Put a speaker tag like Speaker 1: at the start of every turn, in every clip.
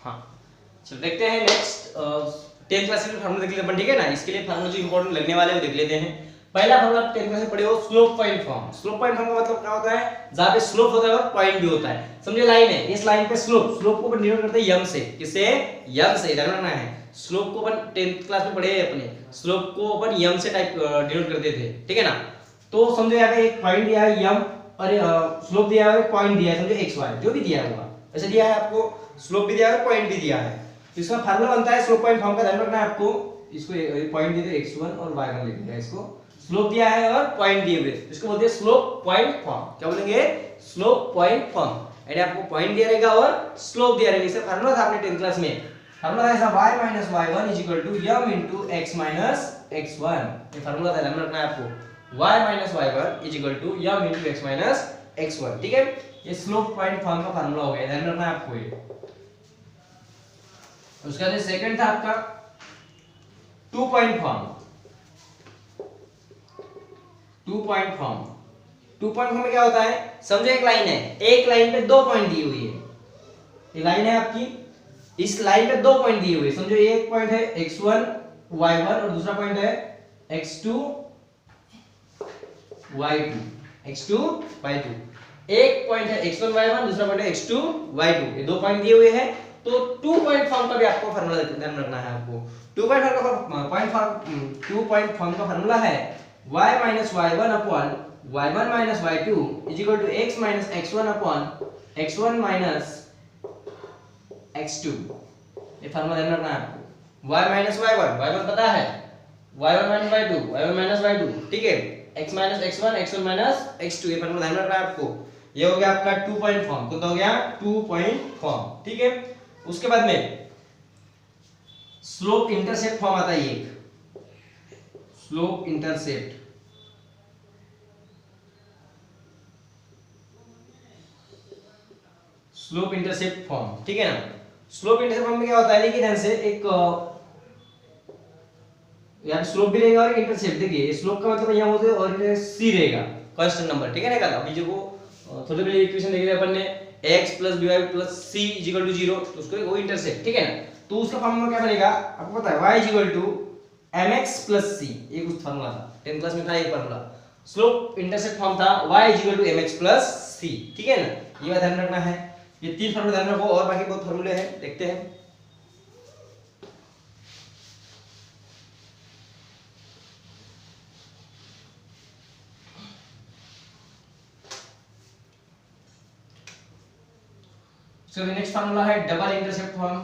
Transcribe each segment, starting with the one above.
Speaker 1: हाँ चलो देखते हैं नेक्स्ट 10th क्लास में फार्मूला देख लेते हैं, ठीक है ना। इसके लिए फार्मूला जो इंपॉर्टेंट लगने वाले हैं वो देख लेते हैं। पहला फार्मूला 10th क्लास में पढ़े हो, slope point form. Slope point form का मतलब क्या होता है, जहां पे स्लोप होता है और पॉइंट भी होता है। समझे, लाइन है, इस लाइन पे स्लोप को अपन डिनोट करते हैं यम से। किससे? यम से। ध्यान रखना है, स्लोप को अपन 10th क्लास में पढ़े हैं अपने, स्लोप को अपन यम से टाइप डिनोट करते थे, ठीक है ना। तो समझो यहाँ पे एक पॉइंट दिया है यम और स्लोप दिया है, पॉइंट दिया है, समझो एक्स वाई जो भी दिया हुआ ऐसे दिया है आपको, स्लोप भी दिया है पॉइंट भी दिया है। तो इसका फार्मूला बनता है स्लोप पॉइंट फॉर्म का। ध्यान रखना है आपको, इसको पॉइंट दे दो x1 और y1 लिख दिया, इसको स्लोप दिया है और पॉइंट दिए हुए, इसको बोलते हैं स्लोप पॉइंट फॉर्म। क्या बोलेंगे? Slope point form. यानी आपको पॉइंट दिया रहेगा और स्लोप दिया रहेगा। इसका फार्मूला था अपने 10th क्लास में, फार्मूला था ऐसा y - y1 m * x - x1। ये फार्मूला था, ध्यान रखना है आपको, y - y1 m * x - x1, ठीक है। ये स्लोप पॉइंट फॉर्म का फार्मूला हो गया, ध्यान रखना है आपको ये। उसके बाद सेकंड था आपका 2 point form. 2 point form, 2 point form में क्या होता है, समझो एक लाइन है, एक लाइन पे 2 पॉइंट दी हुई है। ये लाइन है आपकी, इस लाइन पे 2 पॉइंट दिए हुए, समझो एक पॉइंट है x1 y1 और दूसरा पॉइंट है x2 y2, x2 y2। एक पॉइंट है x1 y1, दूसरा पॉइंट है x2 y2, ये 2 पॉइंट दिए हुए हैं। तो 2 पॉइंट फॉर्म का भी आपको फार्मूला ध्यान रखना है आपको। 2 पॉइंट फॉर्म का फार्मूला है y - y1 y1 - y2 x - x1 x1 - x2। ये फार्मूला ध्यान रखना है आपको। y - y1 पता है, y1 - y2 y1 - y2, ठीक है। x - x1 x1 - x2, ये फार्मूला ध्यान रखना है आपको। ये हो गया आपका 2 पॉइंट फॉर्म। कौन सा हो गया? 2 पॉइंट फॉर्म, ठीक है। उसके बाद में स्लोप इंटरसेप्ट फॉर्म आता है एक, slope intercept. Slope intercept form, ठीक है ना। स्लोप इंटरसेप्ट फॉर्म में क्या होता है, देखिए ध्यान से, एक यहाँ स्लोप भी रहेगा और इंटरसेप्ट। देखिए स्लोप का मतलब यहाँ होता है और सी रहेगा कांस्टेंट नंबर, ठीक है ना। अभी जो थोड़ी पहले इक्वेशन देख रहे अपन ने, x + by + c = 0, तो उसको वो इंटरसेप्ट, ठीक है ना। तो उसका फार्मूला क्या बनेगा आपको पता है, y = mx + c। एक उस फार्मूला था 10th क्लास में था, एक फार्मूला स्लोप इंटरसेप्ट फॉर्म था, y = mx + c, ठीक है ना। ये बात ध्यान रखना है। ये 3 फार्मूला ध्यान रखो, और बाकी बहुत फार्मूले हैं, देखते हैं। So the next फार्मूला है double intercept form.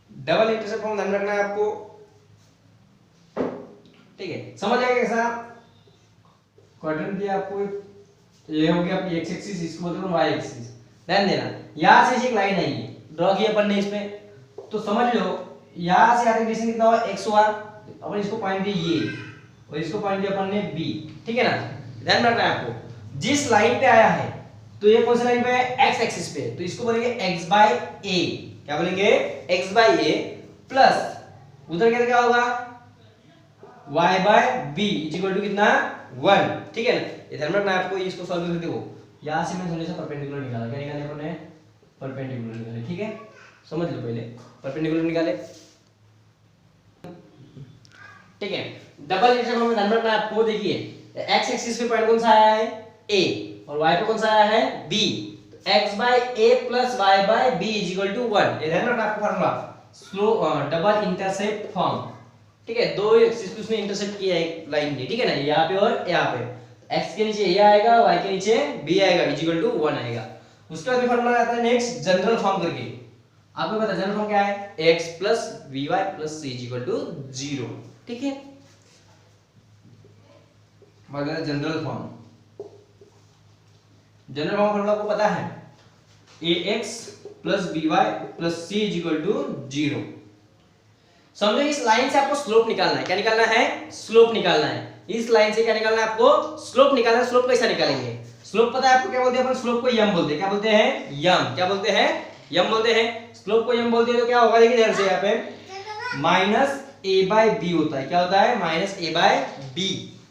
Speaker 1: Double intercept form ध्यान रखना है आपको, ठीक है। समझ आएगा कैसा? क्वाड्रेंट दिया आपको, ये हो गया आपकी x एक्सिस, इसको बोलते हैं y एक्सिस। ध्यान देना, यहां से एक लाइन आई है, ड्रॉ की अपन ने इसमें, तो समझ लो यहां से आगे डिस्टेंस कितना हुआ, x1। अपन इसको पॉइंट दिया ये और इसको पॉइंट दिया अपन ने b, ठीक है ना। ध्यान रखना है आपको, जिस लाइन पे आया है, तो ये कौन सी लाइन पे है, x एक्सिस पे, तो इसको बोलेंगे x/a। क्या बोलेंगे? x/a प्लस उधर क्या होगा, y/b = कितना, 1, ठीक है ना। ये ध्यान रखना है आपको। इसको सॉल्व करके देखो, यहां से मैं थोड़ा सा परपेंडिकुलर निकाला, क्या निकाले अपन ने, परपेंडिकुलर निकाले, ठीक है। समझ लो पहले परपेंडिकुलर निकाले, ठीक है। डबल इंटरसेप्ट में ध्यान रखना है आपको। देखिए x एक्सिस पे पॉइंट कौन सा आया है, a, और y पे कौन सा आया है, b। तो x/a + y/b = 1। ये ध्यान रखना आपको formula, slow double intercept form, ठीक है। दो एक्सिस पे उसने इंटरसेप्ट किया है एक लाइन ने, ठीक है ना, यहाँ पे और यहाँ पे। x के नीचे a आएगा, y के नीचे b आएगा, = 1 आएगा। उसके बाद फार्मूला आता है नेक्स्ट जनरल फॉर्म करके। आपको पता है जनरल फॉर्म क्या है, x + vy + c = 0, ठीक है। मतलब general form, general form formula आपको पता है, ax + by + c = 0। समझो इस लाइन से आपको स्लोप निकालना है। क्या निकालना है, स्लोप निकालना है। इस लाइन से क्या निकालना है आपको, स्लोप निकालना है। स्लोप कैसा निकालेंगे, स्लोप पता है आपको क्या बोलते हैं अपन, स्लोप को यम बोलते हैं। क्या बोलते हैं, यम। क्या बोलते हैं, यम बोलते हैं। स्लोप को यम बोलते हैं तो क्या होगा, देखिए ध्यान से, यहाँ पे -a/b होता है। क्या होता है, -a/b।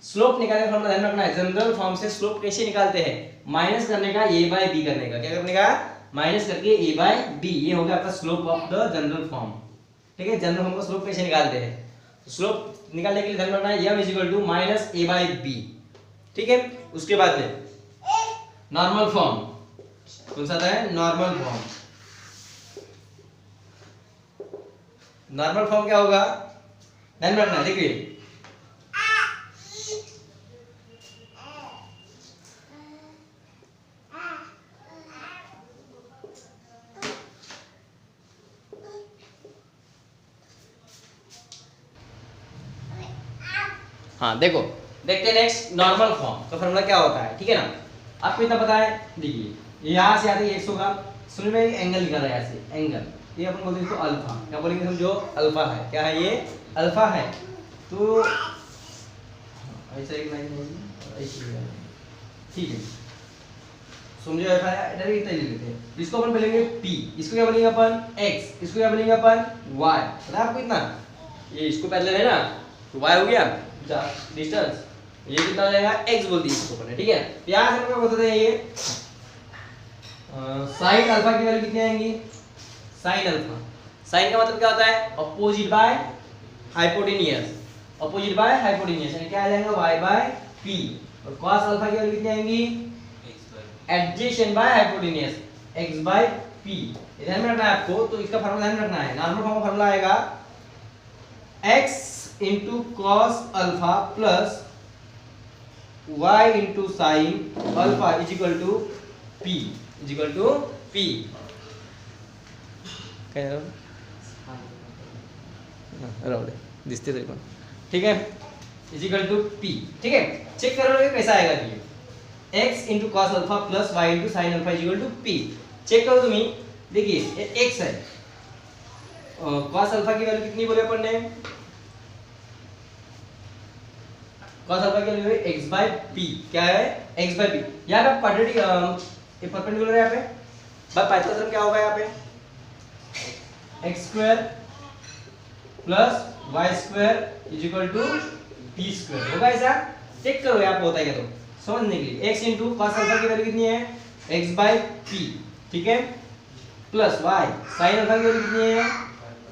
Speaker 1: स्लोप निकालने का फॉर्मूला ध्यान रखना है, जनरल फॉर्म से स्लोप कैसे निकालते हैं, माइनस करने का a बाय b करने का, क्या करने का, माइनस करके a बाय b, ये हो गया आपका slope of the general form. ठीक है, जनरल फॉर्म का स्लोप कैसे निकालते हैं, तो स्लोप निकालने के लिए ध्यान रखना है m equal to minus a by b। ठीक है, उसके बाद में नॉर्मल फॉर्म, कौन सा था, नॉर्मल फॉर्म। नॉर्मल फॉर्म क्या होगा, ध्यान रखना, देखिए हाँ देखो, देखते हैं नेक्स्ट नॉर्मल फॉर्म का फॉर्मूला क्या होता है। ठीक है ना, आपको इतना पता है, देखिए यहाँ से आते x होगा, समझ में एंगल निकल रहा है, यहाँ से एंगल, ये अपन बोलते हैं इसको अल्फा, क्या बोलेंगे समझो, अल्फा है, क्या है ये, अल्फा है। तो ऐसा एक लाइन होगी, ऐसी है, ठीक है, समझो अल्फा है, इधर इतना ले लेते हैं, इसको अपन बोलेंगे p, इसको क्या बोलेंगे अपन x, इसको क्या बोलेंगे अपन y, पता है आपको इतना, ये इसको पैरेलल है ना, तो y हो गया डिस्टेंस, ये कितना हो जाएगा, x बोल दिए इसको अपन, ठीक है। यहाँ से हम बताते हैं ये साइन अल्फा की वैल्यू कितनी आएंगी, साइन अल्फा, साइन का मतलब क्या होता है, opposite by hypotenuse, opposite by hypotenuse, यानी क्या आ जाएगा y बाय p, और cos अल्फा की वैल्यू कितनी आएंगी, adjacent by hypotenuse, x by p। ध्यान में रखना है आपको, तो इसका फार्मूला ध्यान रखना है, नॉर्मल फॉर्म का फार्मूला आएगा x into cos alpha plus y into sin alpha is equal to p, is equal to p, दिसते तरी पण, ठीक है, इज इक्वल टू p। ठीक है, चेक करोगे कैसा आएगा, ये x into cos alpha plus y into sin alpha is equal to p, check करो तुम्ही, देखिए ये x है, cos अल्फा की वैल्यू कितनी बोले अपन ने, cos अल्फा की वैल्यू x बाय p, क्या है, x बाय p, यहाँ पे परपेंडिकुलर है, यहाँ पे बाय पाइथागोरस क्या होगा, यहाँ पे x square plus y square is equal to p square होगा, ऐसा चेक करो यहाँ पे होता है क्या, तो समझने के लिए x इंटू cos अल्फा की वैल्यू कितनी है, x बाय p, ठीक है, प्लस y sin अल्फा की वैल्यू कितनी है,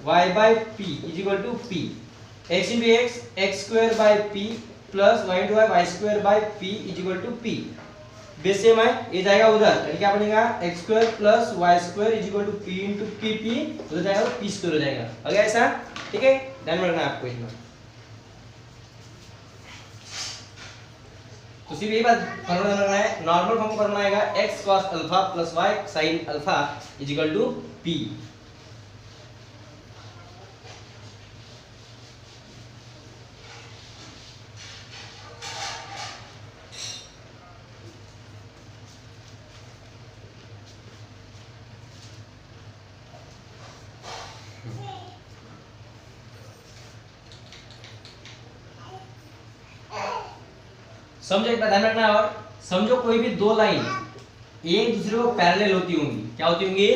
Speaker 1: y by p is equal to p, x into x square by p plus y into y square by p is equal to p, base same है, ये जाएगा उधर, यानी क्या बनेगा, x square plus y square is equal to p into p, उधर जाएगा p square हो जाएगा, हो गया ऐसा, ठीक है, ध्यान में रखना है आपको इतना। तो सिर्फ यही बात फॉर्मूला ध्यान रखना है, नॉर्मल फॉर्म फॉर्मूला आएगा x cos alpha plus y sin alpha is equal to p। समझो, एक बात ध्यान रखना है, और समझो कोई भी दो लाइन एक दूसरे को पैरेलल होती होंगी, क्या होती होंगी,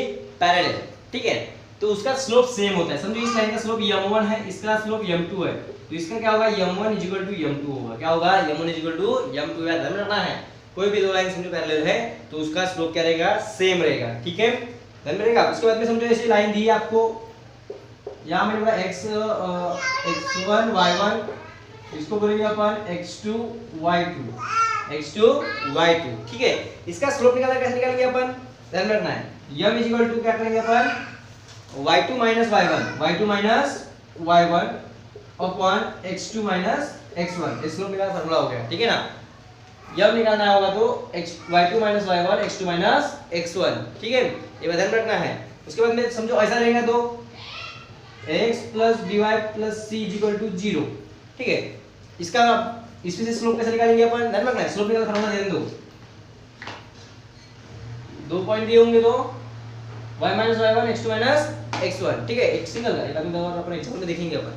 Speaker 1: पैरेलल, ठीक है, तो उसका स्लोप सेम होता है, समझो इस लाइन का स्लोप m1 है, इसका स्लोप m2 है, तो इसका क्या होगा, m1 is equal to m2 होगा, क्या होगा, m1 is equal to m2, याद रखना है, कोई भी दो लाइन समझो पैरेलल है तो उसका स्लोप क्या रहेगा, सेम रहेगा, ठीक है, ध्यान में रहेगा। उसके बाद में समझो ऐसी लाइन दी है आपको, यहाँ में होगा x1 y1, इसको बोलेंगे अपन x2 y2, ठीक है, इसका स्लोप निकालना कैसे निकालेंगे अपन, ध्यान रखना है, m इज इक्वल टू क्या करेंगे अपन, y2 minus y1 upon x2 minus x1, slope निकालना फार्मूला हो गया, ठीक है ना, m निकालना होगा तो y2 minus y1 x2 minus x1, ठीक है, ये ध्यान रखना है। उसके बाद में समझो ऐसा रहेगा तो x plus dy plus c is equal to 0, ठीक है, इसका इसमें से स्लोप कैसे निकालेंगे अपन, ध्यान रखना है, स्लोप निकालना फार्मूला दे दो, 2 पॉइंट दिए होंगे तो y minus y1 x2 minus x1, ठीक है, एक सिंगल का, अभी तो अपन एग्जांपल में देखेंगे अपन,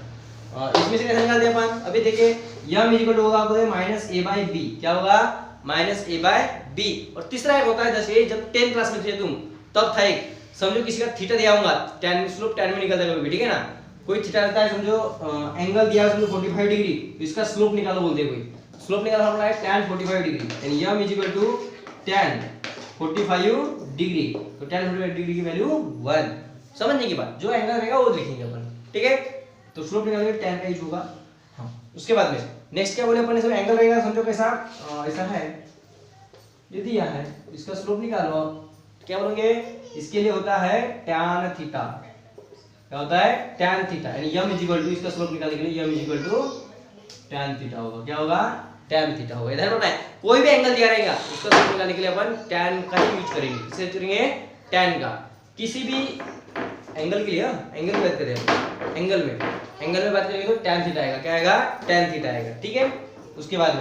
Speaker 1: इसमें से कैसे निकालते हैं अपन, अभी देखिए m इज इक्वल टू होगा आपको माइनस a बाय b, क्या होगा, माइनस a बाय b, और तीसरा एक होता है जैसे जब 10 क्लास में थे तुम तब था एक, समझो किसी का थीटा दिया होगा, tan स्लोप tan में निकलता है कभी, ठीक है ना, कोई थीटा रहता है, समझो एंगल दिया है समझो 45 डिग्री, तो इसका स्लोप निकालो बोलते हैं कोई, स्लोप निकालने का फॉर्मूला है tan 45 डिग्री, यानी m is equal to tan 45 degree, तो tan 45 डिग्री की वैल्यू 1। समझने की बात, जो एंगल रहेगा वो लिखेंगे अपन, ठीक है। तो स्लोप निकालने के tan का यूज होगा। हाँ, उसके बाद में नेक्स्ट क्या बोले अपन, इसमें एंगल रहेगा, समझो कैसा, ऐसा है, ये दिया है, इसका स्लोप निकालो, क्या बोलोगे, इसके लिए होता है tan थीटा, क्या होता है tan थीटा, यानी m इज इक्वल टू, इसका स्लोप निकालने के लिए m is equal to tan theta होगा, क्या होगा tan थीटा होगा। इधर होता है कोई भी एंगल दिया रहेगा उसका स्लोप निकालने के लिए अपन tan का ही यूज करेंगे, इसे करेंगे tan का, किसी भी एंगल के लिए, एंगल की बात करें, एंगल में बात करेंगे तो tan थीटा आएगा, क्या आएगा tan थीटा आएगा, ठीक है। उसके बाद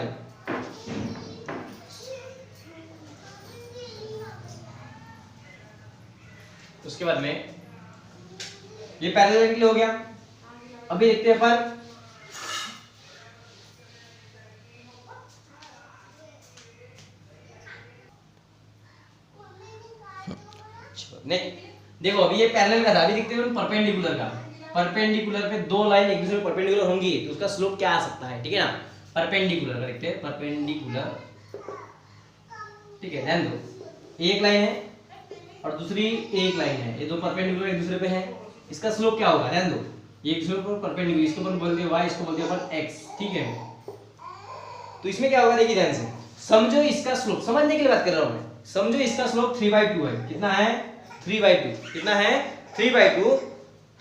Speaker 1: में ये पैरेलल के लिए हो गया। अभी देखते हैं अपन नहीं, देखो अभी ये पैरेलल का था, अभी देखते हैं परपेंडिकुलर का। परपेंडिकुलर पे दो लाइन एक दूसरे में परपेंडिकुलर होंगी तो उसका स्लोप क्या आ सकता है, ठीक है ना। परपेंडिकुलर का देखते हैं, परपेंडिकुलर, ठीक है, ध्यान दो, एक लाइन है और दूसरी एक लाइन है, ये दो परपेंडिकुलर एक दूसरे पे हैं, इसका स्लोप क्या होगा, ध्यान दो, ये एक दूसरे पर परपेंडिकुलर, इसको अपन बोलते हैं y, इसको बोलते हैं अपन x, ठीक है। तो इसमें क्या होगा, देखिए ध्यान से समझो, इसका स्लोप समझने के लिए बात कर रहा हूं मैं, समझो इसका स्लोप 3/2 है, कितना है 3/2, कितना है 3/2,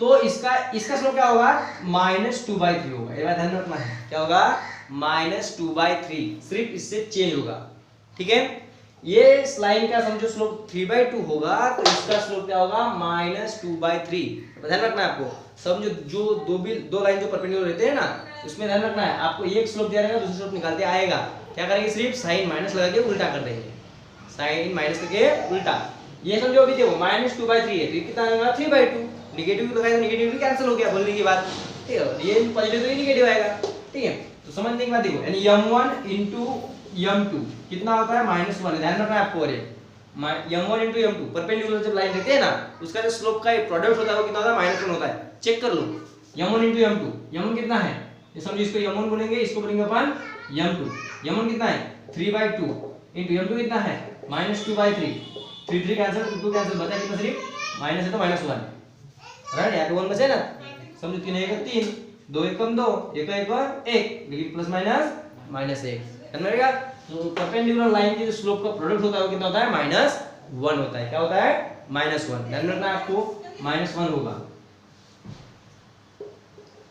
Speaker 1: तो इसका स्लोप क्या होगा -2/3 होगा, ये बात ध्यान रखना है, क्या होगा -2/3, सिर्फ इससे चेंज होगा, ठीक है। ये इस लाइन का समझो स्लोप 3/2 होगा तो इसका स्लोप क्या होगा -2/3, ध्यान रखना है आपको। समझो जो दो लाइन जो परपेंडिकुलर रहते हैं ना, उसमें ध्यान रखना है आपको, एक स्लोप दिया रहेगा दूसरा स्लोप निकालते आएगा, क्या करेंगे, सिर्फ साइन माइनस लगा के उल्टा कर देंगे, साइन माइनस करके उल्टा। ये समझो अभी देखो -2/3 है तो ये कितना आएगा 3/2, नेगेटिव लगाए तो नेगेटिव कैंसिल हो गया, बोलने की बात, ठीक है, ये पॉजिटिव तो ये नेगेटिव आएगा, ठीक है। तो समझने की बात देखो, यानी m1 into m2 कितना होता है -1, ध्यान रखना है आपको, अरे m1 into m2 परपेंडिकुलर जब लाइन रहती है ना, उसका जो स्लोप का प्रोडक्ट होता है वो कितना होता है -1 होता है, चेक कर लो, m1 into m2, m1 कितना है, ये समझो इसको m1 बोलेंगे, इसको बोलेंगे अपन m2, m1 कितना है 3/2 into m2 कितना है -2/3, 3 कैंसिल, 2 कैंसिल, बचा कितना, सिर्फ माइनस है तो -1, राइट, यहाँ पे 1 बचे ना, समझो 3 1 3, 2 1 2, 1 1 1, लेकिन प्लस माइनस -1, समझ रहेगा। तो परपेंडिकुलर लाइन के जो स्लोप का प्रोडक्ट होता है वो कितना होता है -1 होता है, क्या होता है -1, ध्यान रखना है आपको, -1 होगा।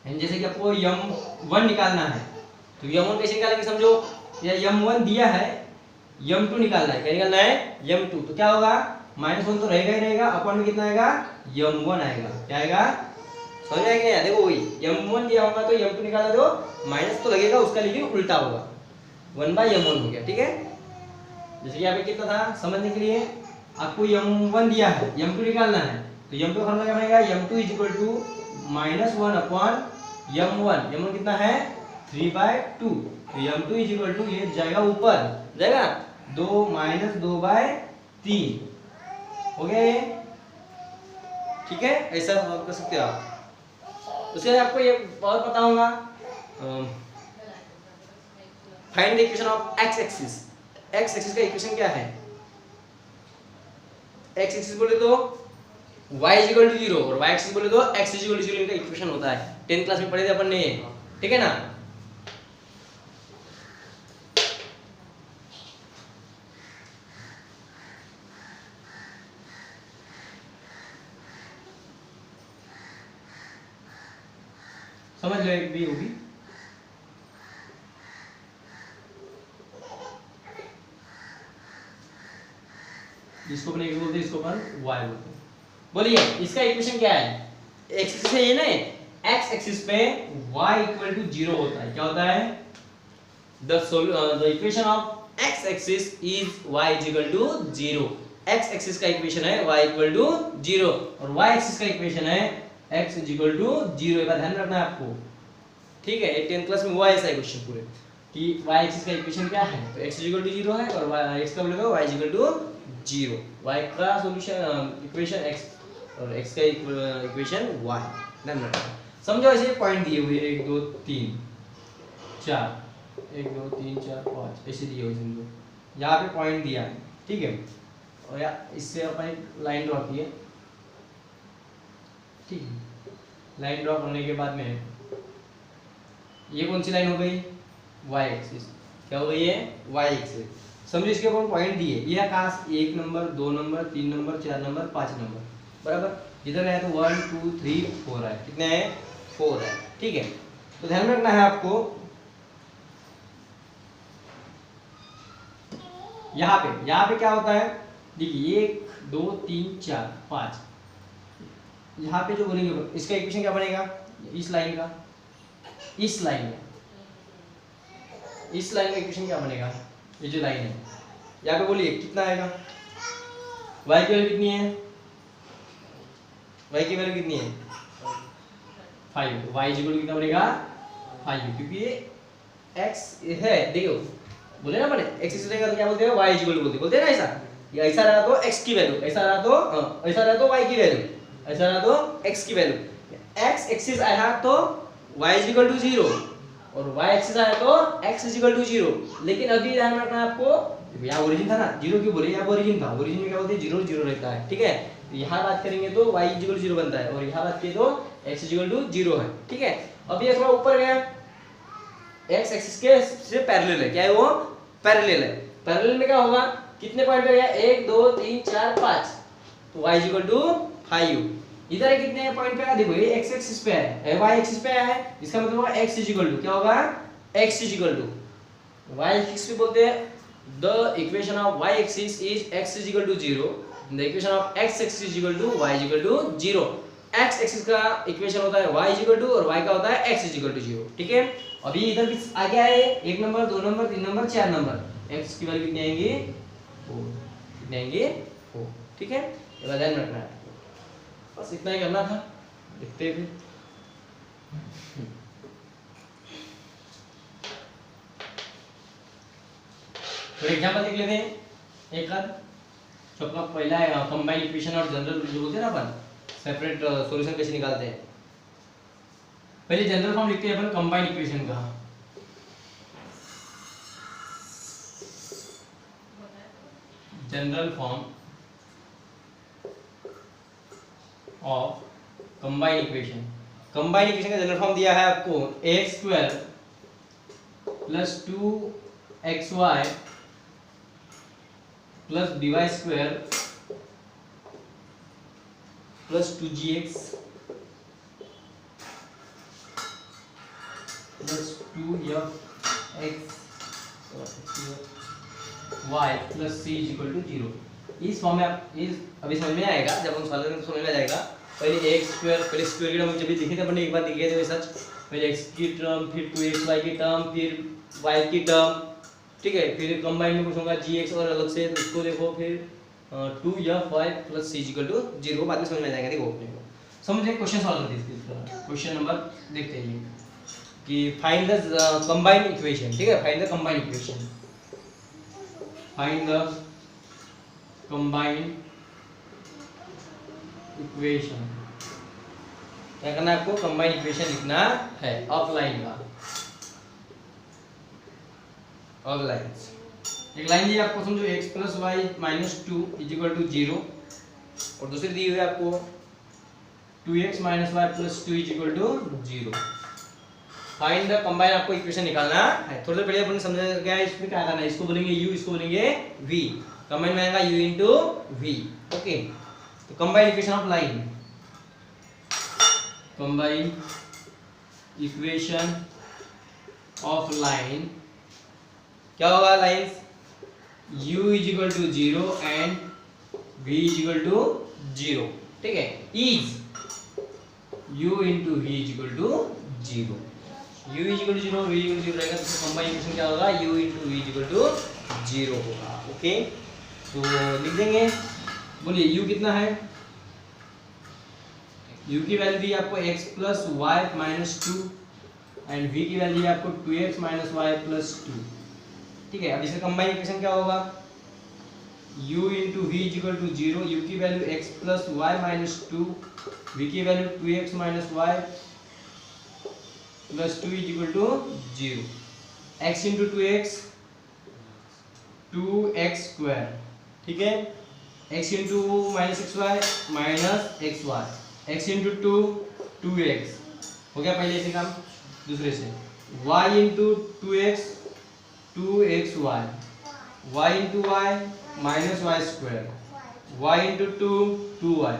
Speaker 1: एंड जैसे कि आपको m1 निकालना है तो m1 कैसे निकालेंगे, समझो ये m1 दिया है, m2 निकालना है, क्या निकालना है m2, तो क्या होगा -1 तो रहेगा ही रहेगा, अपन में कितना आएगा m1 आएगा, क्या आएगा, समझ आएगा क्या, देखो वही m1 दिया होगा तो m2 निकालना, तो माइनस तो लगेगा उसका, लेकिन उल्टा होगा, 1/m1 हो गया, ठीक है। जैसे कि यहाँ पे कितना था समझने के लिए, आपको m1 दिया है, m2 निकालना है, तो m2 का फॉर्मूला क्या बनेगा, m2 = -1/m1, m1 कितना है 3/2, तो m2 = ये जाएगा ऊपर, जाएगा 2 - 2/3 हो गया ये, ठीक है, ऐसा आप कर सकते हो आप। उसके बाद आपको ये बहुत पता होगा, find the equation of x axis, x axis का इक्वेशन क्या है, x एक्सिस बोले तो y = 0 और y एक्सिस बोले तो x = 0, इनका इक्वेशन होता है, 10th क्लास में पढ़े थे अपन ने, ठीक है ना। समझ लो, एक भी होगी, इसको अपन x बोलते हैं, इसको अपन y बोलते हैं। बोलिए इसका इक्वेशन क्या है, एक्सिस है ये ना, x एक्सिस पे y = 0 होता है, क्या होता है, the equation of x axis is y = 0, x axis का इक्वेशन है y = 0 और y एक्सिस का इक्वेशन है x = 0, ये बात ध्यान रखना है आपको, ठीक है। 10th क्लास में हुआ ऐसा क्वेश्चन पूरे कि y एक्सिस का इक्वेशन क्या है, तो x = 0 है और x का बोलेगा y = 0, y का सॉल्यूशन इक्वेशन x और x का इक्वेशन y, ध्यान रखना। समझो ऐसे पॉइंट दिए हुए 1 2 3 4, 1 2 3 4 5 ऐसे दिए हुए इनको, यहाँ पे पॉइंट दिया है, ठीक है। और या इससे अपन एक लाइन ड्रॉ किए, ठीक है। लाइन ड्रॉ करने के बाद में ये कौन सी लाइन हो गई, वाई एक्सिस। क्या हो गई है, वाई एक्सिस। समझो इसके ऊपर पॉइंट दिए, ये आकाश 1 number 2 number 3 number 4 number 5 number, बराबर। इधर है तो 1 2 3 4 है, कितने हैं, 4 है, ठीक है। तो ध्यान रखना है आपको, यहाँ पे क्या होता है, देखिए 1 2 3 4 5, यहाँ पे जो बोलेंगे इसका इक्वेशन क्या बनेगा, इस लाइन का, इस लाइन का इक्वेशन क्या बनेगा, ये जो लाइन है यहाँ पे बोलिए कितना आएगा, y की वैल्यू कितनी है, y की वैल्यू कितनी है 5, y इक्वल कितना बनेगा 5, क्योंकि ये x है, देखो बोले ना अपने x इस रहेगा तो क्या बोलते हैं, y इक्वल बोलते हैं ना, ऐसा ये ऐसा रहा तो x की वैल्यू, ऐसा रहा तो y की वैल्यू, ऐसा रहा तो x की वैल्यू। x एक्सिस आया तो y इज इक्वल टू 0 और y एक्सिस आया तो x इज इक्वल टू 0। लेकिन अभी ध्यान रखना है आपको, यहाँ ओरिजिन था ना, 0 क्यों बोले, यहाँ ओरिजिन था, ओरिजिन में क्या बोलते हैं 0 0 रहता है, ठीक है। तो यहाँ बात करेंगे तो y इज इक्वल टू 0 बनता है और यहाँ बात किए तो x इज इक्वल टू 0 है, ठीक है। अब ये थोड़ा ऊपर गया, x एक्सिस के से पैरेलल है, क्या है वो, पैरेलल है। पैरेलल में क्या होगा, कितने पॉइंट पे गया, 1 2 3 4 5, तो y इज इक्वल टू 5। इधर कितने पॉइंट पे, देखो ये x एक्सिस पे है, y एक्सिस पे आया है, इसका मतलब होगा x इज इक्वल टू, क्या होगा, x is equal to y axis पे बोलते हैं the equation of y axis is x is equal to 0, the equation of x axis is equal to y is equal to 0। x axis का equation होता है y is equal to और y का होता है x इज इक्वल टू 0, ठीक है। अभी इधर भी आ गया है 1 number 2 number 3 number 4 number, x की वैल्यू कितनी आएंगी 4, कितनी आएंगी 4, ठीक है। ये बात ध्यान रखना है, बस इतना ही करना था, देखते हैं। तो एग्जांपल देख लेते हैं एक आध। जो अपना पहला है कंबाइन इक्वेशन और जनरल जो बोलते हैं ना अपन सेपरेट सॉल्यूशन कैसे निकालते हैं, पहले जनरल फॉर्म लिखते हैं अपन कंबाइन इक्वेशन का। General form of combine equation, combine equation का जनरल फॉर्म दिया है आपको ax² plus 2xy plus by² plus 2gx plus 2fx y plus c is equal to 0। इस फॉर्म में आप इस अभी समझ में आएगा, जब हम सॉल्व करेंगे तो समझ में आ जाएगा। पहले x² पहले स्क्वायर की टर्म जब भी दिखे थे अपन ने, एक बार दिखे थे सच, पहले x की टर्म फिर 2xy की टर्म फिर y की टर्म, ठीक है। फिर कंबाइन में कुछ होगा gx और अलग से, तो इसको देखो फिर 2y plus c equal to 0, बाद में समझ में आ जाएगा। देखो अपने को समझ में, क्वेश्चन सॉल्व करते हैं इसका। क्वेश्चन नंबर देखते हैं कि फाइंड द कंबाइन इक्वेशन, ठीक है। Find the combine equation, find the combine equation. क्या करना है आपको, कंबाइन इक्वेशन लिखना है ऑफलाइन का, ऑफलाइन। एक लाइन दी आपको, समझो x plus y minus 2 is equal to 0 और दूसरी दी हुई है आपको 2x minus Y plus 2 is equal to 0। Find the combine आपको इक्वेशन निकालना है। थोड़ी देर पहले अपन समझा गया है, इसमें क्या करना है, इसको बोलेंगे u, इसको बोलेंगे v, कंबाइन में आएगा u इंटू v, ओके। तो combine equation of line, combine equation of line क्या होगा, lines u is equal to 0 and v is equal to 0, ठीक है। Is u into v is equal to 0, u is equal to 0 v equal to 0 रहेगा, तो combine equation क्या होगा, u into v is equal to 0 होगा, okay. तो लिख देंगे, बोलिए u कितना है, u की वैल्यू दी आपको x plus y minus 2 and v की वैल्यू आपको 2x माइनस वाई प्लस 2, ठीक है। अब इसका कंबाइन इक्वेशन क्या होगा, u into v is equal to 0, u की value x plus y minus 2, v की value 2x minus Y plus 2 is equal to 0। x into 2x 2x square, ठीक है, x into minus x y minus x y, x into 2x हो गया पहले से काम। दूसरे से y into 2x 2xy, y इंटू y minus y square, y into 2y,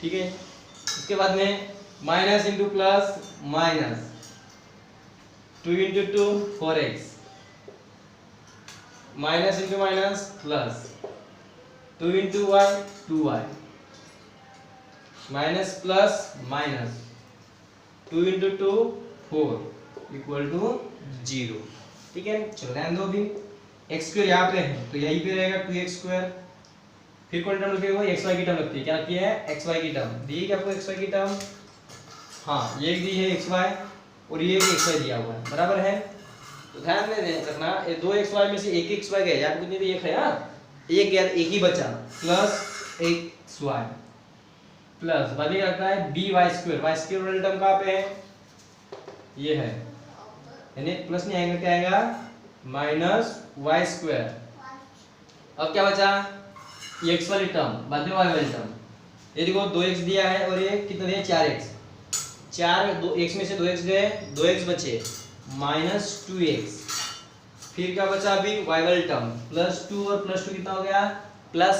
Speaker 1: ठीक है। इसके बाद में minus into plus minus 2 into 2 4x, minus into minus plus 2 into y 2y, minus plus minus 2 into 2 4 equal to 0, ठीक है। चलो ध्यान दो, अभी एक्स स्क्वायर यहाँ पे है तो यहीं पे रहेगा 2x स्क्वायर, फिर कौन टर्म लगेगा, एक्स वाई की टर्म लगती है, क्या लगती है, एक्स वाई की टर्म दी क्या आपको, एक्स वाई की टर्म, हाँ ये दी है एक्स वाई और ये भी एक्स वाई दिया हुआ है, बराबर है। तो ध्यान में रखना ये दो एक्स वाई में से एक एक्स वाई गया, यहाँ पे कितनी एक है यार, एक गया एक ही बचा, प्लस एक्स वाई प्लस बाद में आता है b y square, y square वाली टर्म कहाँ पे है, ये है, यानी प्लस नहीं आएगा, क्या आएगा माइनस वाई स्क्वायर। अब क्या बचा, ये एक्स वाली टर्म बाद में वाई वाली टर्म, ये देखो 2x दिया है और ये कितना दिया 4x, 4 2 x में से 2x गए 2x बचे माइनस 2x, फिर क्या बचा अभी y वाली टर्म प्लस 2 और प्लस 2 कितना हो गया plus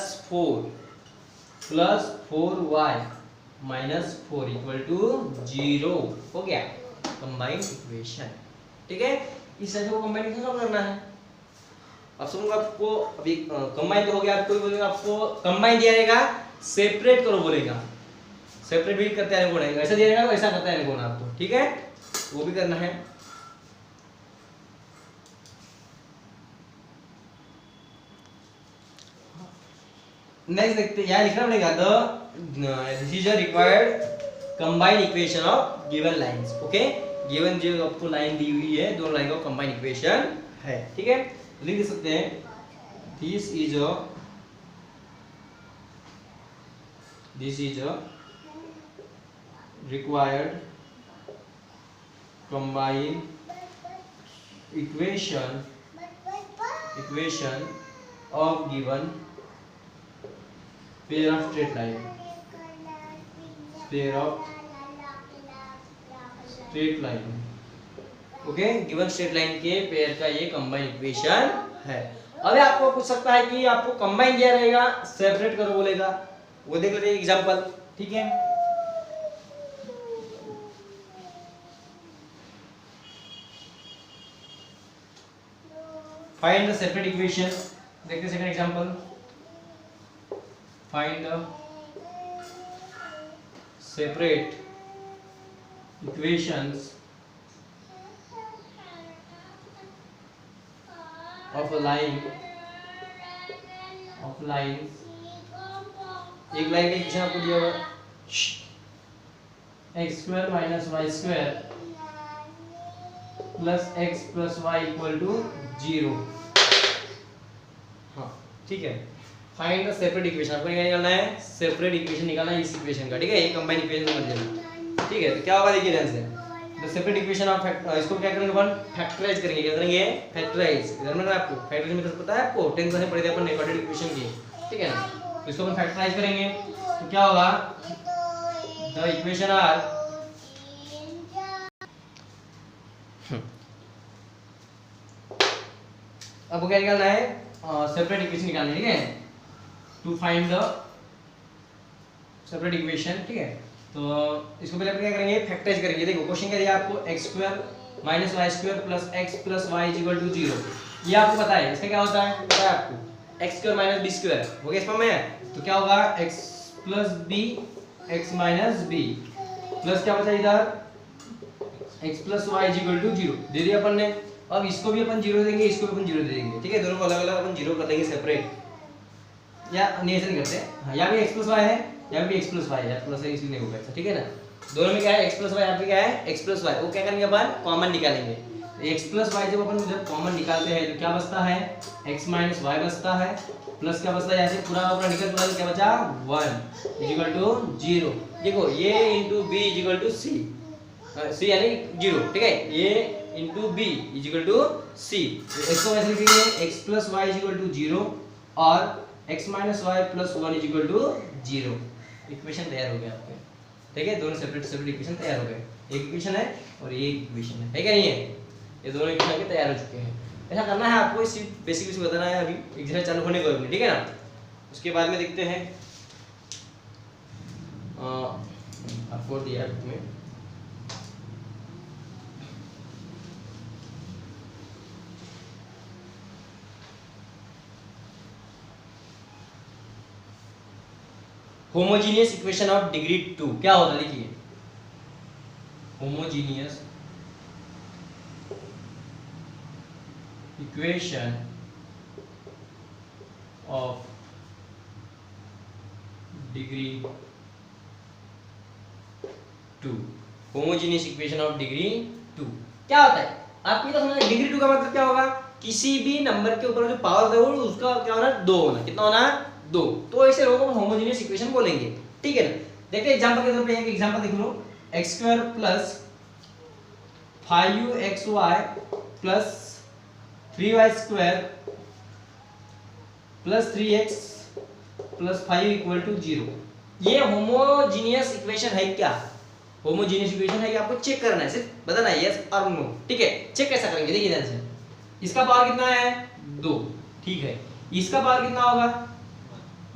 Speaker 1: 4y minus 4 equal to 0 हो गया कंबाइंड इक्वेशन, ठीक है। इस साइड को कंबाइन कैसे करना है, अब समझो आपको अभी कंबाइन तो हो गया, आपको बोलेगा आपको कंबाइन दिया रहेगा सेपरेट करो बोलेगा, सेपरेट भी करते हैं कौन है, ऐसा दिया रहेगा वैसा करता है कौन आपको, ठीक है, वो भी करना है। नेक्स्ट देखते हैं, यहाँ लिखना पड़ेगा this is a required combine equation of given lines, okay, given जो आपको लाइन दी हुई है दोनों लाइन का कंबाइन इक्वेशन है, ठीक है। लिख सकते हैं this is a required combine equation of given pair of straight line, okay, given straight line के पेयर का ये कंबाइन इक्वेशन है। अब आपको पूछ सकता है कि आपको कंबाइन दिया रहेगा सेपरेट करो बोलेगा, वो देख लेते हैं एग्जांपल, ठीक है। फाइंड द सेपरेट इक्वेशन, देखते second example, find the separate equations of a line एक लाइन का इक्वेशन आपको दिया हुआ x square minus y square plus x plus y equal to 0, हाँ ठीक है। फाइंड द सेपरेट इक्वेशन, आपको निकालना है सेपरेट इक्वेशन निकालना है इस इक्वेशन का, ठीक है, ये कंबाइन इक्वेशन बन जाएगा, ठीक है। तो क्या होगा देखिए ध्यान से, द सेपरेट इक्वेशन ऑफ इसको क्या करेंगे अपन फैक्टराइज करेंगे, क्या करेंगे फैक्टराइज, इधर में आपको फैक्टराइज मेथड पता है, आपको 10th में पढ़े थे अपन रिकॉर्डेड इक्वेशन की, ठीक है ना। तो इसको अपन फैक्टराइज करेंगे तो क्या होगा, द इक्वेशन आर अब क्या निकालना है सेपरेट इक्वेशन निकालनी है, ठीक है, to find the separate equation, ठीक है। तो इसको पहले अपन क्या करेंगे फैक्टराइज करेंगे। देखो क्वेश्चन क्या दिया आपको x square minus y square plus x plus y equal to 0, ये आपको पता है, इसका क्या होता है पता है आपको, x square minus b square हो गया, इस फॉर्म में तो क्या होगा x plus b x minus b plus क्या बचा इधर x plus y equal to 0 दे दिया अपन ने। अब इसको भी अपन 0 देंगे, इसको भी अपन 0 दे देंगे, ठीक है, दोनों को अलग अलग अपन 0 कर देंगे सेपरेट, या नहीं ऐसा नहीं करते, हाँ यहाँ भी x प्लस वाई है, यहाँ भी x प्लस वाई है, प्लस है इसलिए नहीं होगा, ठीक है ना। दोनों में क्या है x प्लस वाई, यहाँ पे क्या है x प्लस वाई, वो क्या करेंगे अपन कॉमन निकालेंगे, x प्लस वाई जब अपन जब कॉमन निकालते हैं तो क्या बचता है x माइनस वाई बचता है, प्लस क्या बचता है यहाँ से पूरा पूरा निकल पूरा क्या बचा 1 इक्वल टू 0। देखो ये into B equal to C, C यानी 0, ठीक है, ये into B is equal to C. इसको वैसे लिखेंगे x plus Y is equal to 0 और x minus Y plus 1 is equal to 0। Equation तैयार हो गया आपके, ठीक है। दोनों सेपरेट सेपरेट इक्वेशन तैयार हो गए। एक इक्वेशन है और ये इक्वेशन है क्या नहीं है? ये दोनों इक्वेशन के तैयार हो चुके हैं। ऐसा करना है आपको, इसी बेसिक बेसिक बताना है। अभी एक्सरसाइज चालू होने को है, ठीक है ना। उसके बाद में देखते हैं आपको दिया है बुक में होमोजीनियस इक्वेशन ऑफ डिग्री 2 क्या होता है, देखिए। Homogeneous equation of degree 2। Homogeneous equation of degree 2 क्या होता है? आपको तो समझना, डिग्री 2 का मतलब क्या होगा? किसी भी नंबर के ऊपर जो पावर है उसका क्या होना? 2 होना। कितना होना? 2। तो ऐसे लोगों को होमोजीनियस इक्वेशन बोलेंगे, ठीक है ना। देखते हैं एग्जांपल के तौर पे। एक एग्जांपल देख लो, x² plus 5xy plus 3y² plus 3x plus 5 equal to 0। ये होमोजीनियस इक्वेशन है क्या? होमोजीनियस इक्वेशन है कि आपको चेक करना है, सिर्फ बताना है यस और नो, ठीक है। चेक कैसा करेंगे, देखिए ध्यान से। इसका पावर कितना है? 2, ठीक है। इसका पावर कितना होगा?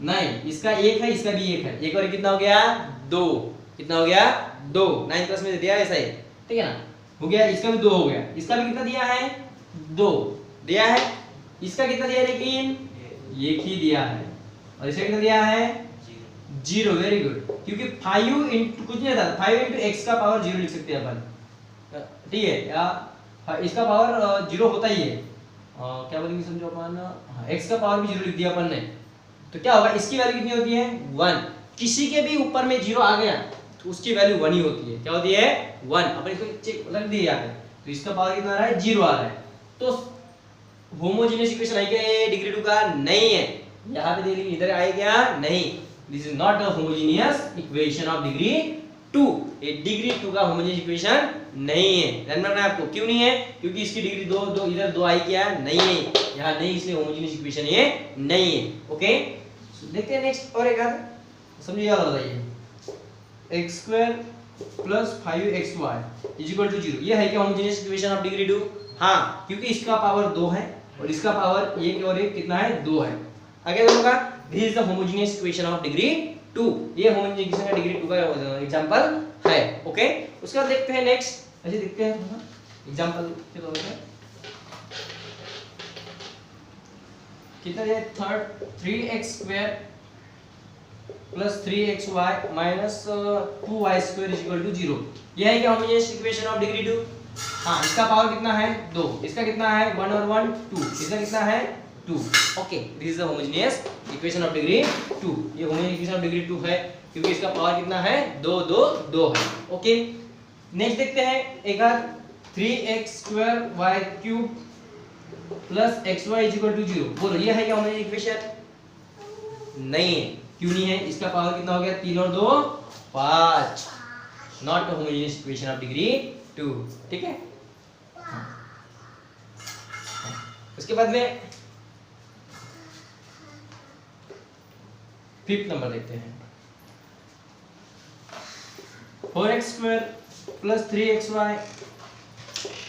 Speaker 1: नहीं, इसका 1 है, इसका भी 1 है। एक और कितना हो गया? 2। कितना हो गया? 2। 9 क्लास में दिया है ऐसा ही, ठीक है ना। हो गया, इसका भी 2 हो गया। इसका भी कितना दिया है? 2 दिया है। इसका कितना दिया है? लेकिन 1 ही दिया है। और इसका कितना दिया है? 0। वेरी गुड, क्योंकि 5 इंटू कुछ नहीं था, 5 इंटू एक्स का पावर 0 लिख सकते हैं अपन, ठीक है। या इसका पावर 0 होता ही है। क्या बोलेंगे समझो अपन, एक्स का पावर भी 0 लिख दिया अपन ने, तो क्या होगा? इसकी वैल्यू कितनी होती है? 1। किसी के भी ऊपर में 0 आ गया तो उसकी वैल्यू 1 ही होती है। क्या होती है? 1। अपन इसको चेक रख दिए यहाँ पे, तो इसका पावर कितना आ रहा है? 0 आ रहा है। तो होमोजेनियस इक्वेशन है क्या ये डिग्री 2 का? नहीं है। यहाँ पे देखिए इधर आए क्या? नहीं। This is not a homogeneous equation of degree 2। ये डिग्री 2 का होमोजेनियस इक्वेशन नहीं है। ध्यान रखना है आपको। क्यों नहीं है? क्योंकि इसकी डिग्री 2 इधर 2 आई क्या? नहीं है, यहाँ नहीं, इसलिए होमोजेनियस इक्वेशन ये नहीं है। ओके, देखते हैं नेक्स्ट और एक आधा समझिए और बताइए। x² plus 5xy is equal to 0। ये है क्या होमोजेनियस इक्वेशन ऑफ डिग्री 2? हाँ, क्योंकि इसका पावर 2 है और इसका पावर 1 और 1 कितना है? 2 है। आगे दोनों का this is the homogeneous equation of degree 2। ये होमोजेनियस इक्वेशन का डिग्री 2 का एग्जांपल है। ओके, उसके बाद देखते हैं नेक्स्ट। ऐसे देखते हैं एग्जांपल के तौर पे कितना है? 3x² plus 3xy minus 2y² is equal to 0। यह है क्या होमोजेनियस इक्वेशन ऑफ डिग्री 2? हाँ, इसका पावर कितना है? 2। इसका कितना है? 1 और 1 2। इसका कितना है? 2। Okay, this is the homogeneous equation of degree 2। ये होमोजेनियस इक्वेशन ऑफ डिग्री 2 है क्योंकि इसका पावर कितना है? 2 2 2 है। ओके, नेक्स्ट देखते हैं एक बार। 3x² plus xy is equal to 0। बोलो ये है क्या होमोजेनियस इक्वेशन? नहीं है। क्यों नहीं है? इसका पावर कितना हो गया? 3 और 2 5। Not homogeneous equation of degree 2, ठीक है। उसके बाद में 5th नंबर देखते हैं। 4x² plus 3xy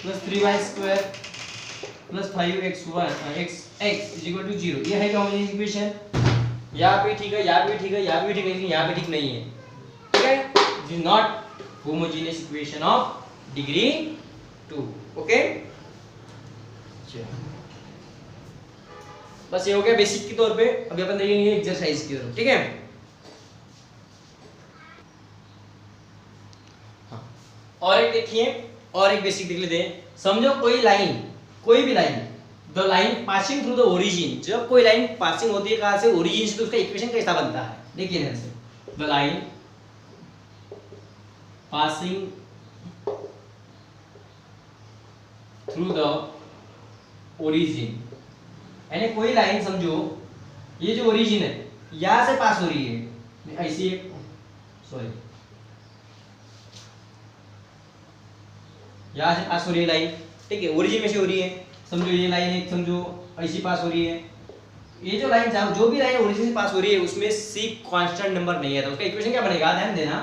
Speaker 1: plus 3y² plus 5xy x is equal to 0। ये है क्या होमोजेनियस इक्वेशन? यहाँ पे ठीक है, यहाँ पे ठीक है, यहाँ पे ठीक है, लेकिन यहाँ पे ठीक नहीं है, ठीक है। This is not homogeneous equation of degree 2। Okay, बस ये हो गया बेसिक के तौर पे। अभी अपन देखेंगे एक्सरसाइज की तरफ, ठीक है। हाँ, और एक देखिए, और एक बेसिक देख लेते हैं। समझो कोई लाइन, कोई भी line, the line passing through the origin. जब कोई लाइन पासिंग होती है कहां से? ओरिजिन से, तो उसका इक्वेशन कैसा बनता है? देखिए ध्यान से। The line passing through the origin, यानी कोई लाइन समझो, ये जो ओरिजिन है यहां से पास हो रही है, ऐसी एक, सॉरी, यहां से पास हो रही है लाइन, ठीक है, ओरिजिन में से हो रही है, समझो ये लाइन एक समझो ऐसी पास हो रही है, ये जो लाइन जो भी लाइन ओरिजिन से पास हो रही है उसमें c कांस्टेंट नंबर नहीं है, तो उसका इक्वेशन क्या बनेगा, ध्यान देना,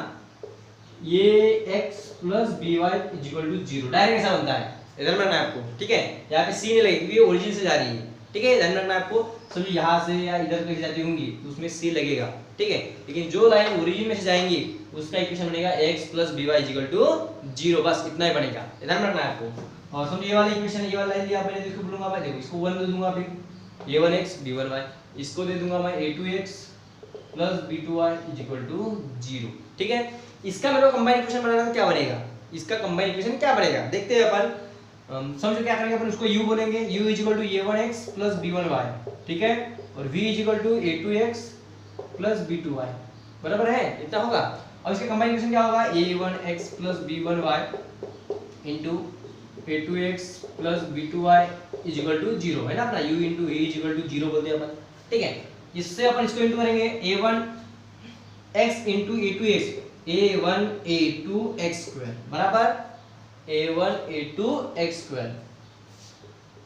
Speaker 1: ये x plus b y equal to 0 direct ऐसा बनता है, ध्यान रखना है आपको, ठीक है। यहाँ पे c नहीं लगेगी क्योंकि ये ओरिजिन से जा रही है, ठीक है, ध्यान रखना है आपको, समझो यहाँ से या इधर कहीं जाती होंगी तो उसमें c लगेगा, ठीक है, लेकिन जो लाइन ओरिजिन में से जाएंगी उसका इक्वेशन बनेगा x plus b y equal to 0, बस इतना ही बनेगा, ध्यान रखना है आपको। और समझो ये वाली इक्वेशन, ये वाला लाइन दिया मैंने, देखो बोलूंगा मैं, देखो इसको 1 दे दूंगा, फिर a1x b1y, इसको दे दूंगा मैं a2x plus b2y equal to 0, ठीक है। इसका मेरे को कंबाइन इक्वेशन बनाना है तो क्या बनेगा, इसका कंबाइन इक्वेशन क्या बनेगा देखते हैं अपन। समझो क्या करेंगे अपन, उसको u बोलेंगे, u equal to a1x plus b1y, ठीक है, और v equal to a2x plus b2y, बराबर है, इतना होगा। और इसका कंबाइन इक्वेशन क्या होगा, a1x plus b1y into a2x plus b2y equal to 0, है ना अपना u into a equal to 0 बोलते हैं अपन, ठीक है। इससे अपन इसको इनटू करेंगे, a1x into a2x, a1 a2 x square बराबर a1 a2 x square,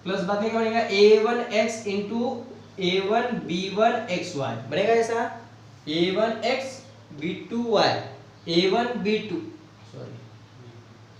Speaker 1: plus बाद में क्या बनेगा, a1x into a1 b1 xy बनेगा ऐसा, a1x b2y a1 b2 sorry